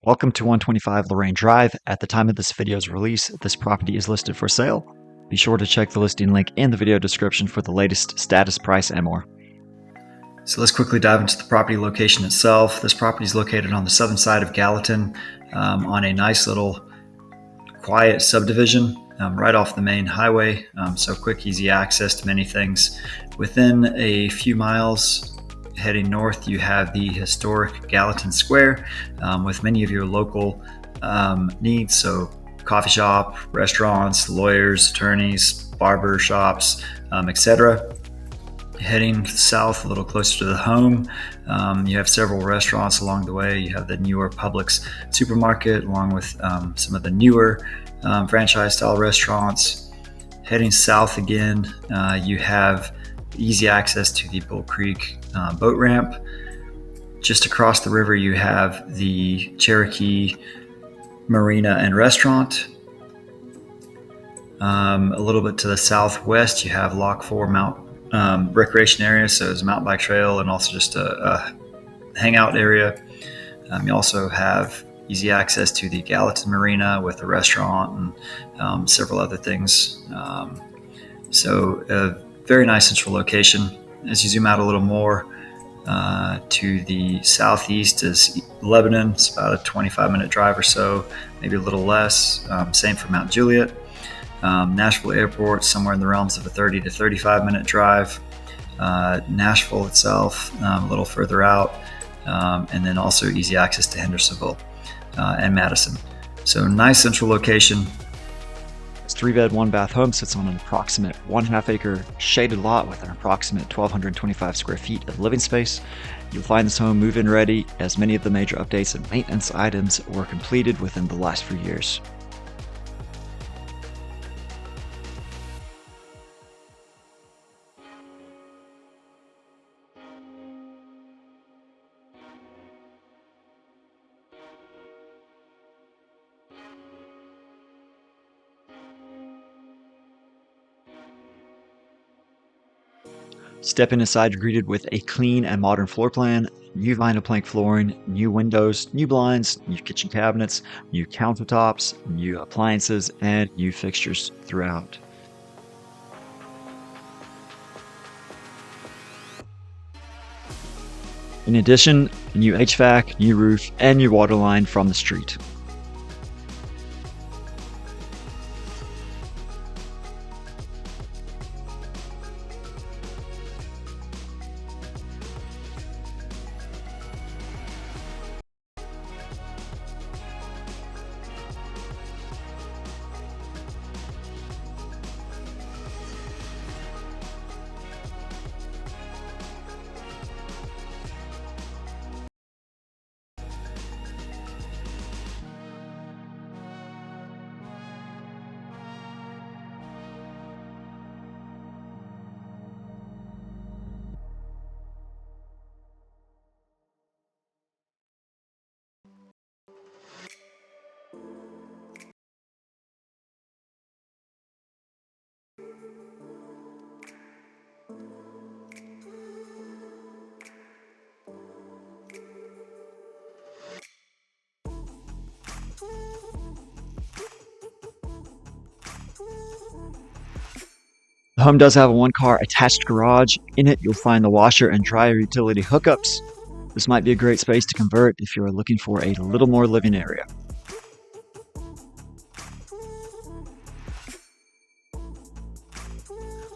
Welcome to 125 Lorraine Drive. At the time of this video's release, this property is listed for sale. Be sure to check the listing link in the video description for the latest status price and more. So let's quickly dive into the property location itself. This property is located on the southern side of Gallatin, on a nice little quiet subdivision right off the main highway. So quick, easy access to many things. Within a few miles heading north, you have the historic Gallatin Square with many of your local needs. So coffee shop, restaurants, lawyers, attorneys, barber shops, etc. Heading south a little closer to the home, you have several restaurants along the way. You have the newer Publix supermarket along with some of the newer franchise style restaurants. Heading south again, you have easy access to the Bull Creek boat ramp. Just across the river, you have the Cherokee Marina and Restaurant. A little bit to the southwest, you have Lock 4 Mount Recreation Area, so it's a mountain bike trail and also just a hangout area. You also have easy access to the Gallatin Marina with a restaurant and several other things. So a very nice central location. As you zoom out a little more, to the southeast is Lebanon. It's about a 25-minute drive or so, maybe a little less. Same for Mount Juliet. Nashville Airport, somewhere in the realms of a 30 to 35-minute drive. Nashville itself, a little further out. And then also easy access to Hendersonville and Madison. So nice central location. This 3-bed, 1-bath home sits on an approximate 1/2 acre shaded lot with an approximate 1,225 square feet of living space. You'll find this home move-in ready, as many of the major updates and maintenance items were completed within the last few years. Stepping inside, you're greeted with a clean and modern floor plan, new vinyl plank flooring, new windows, new blinds, new kitchen cabinets, new countertops, new appliances, and new fixtures throughout. In addition, new HVAC, new roof, and new water line from the street. The home does have a 1-car attached garage. In it, you'll find the washer and dryer utility hookups. This might be a great space to convert if you are looking for a little more living area.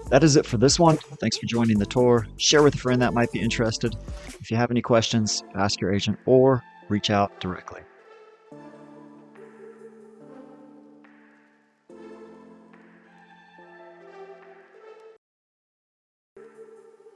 That is it for this one. Thanks for joining the tour. Share with a friend that might be interested. If you have any questions, ask your agent or reach out directly.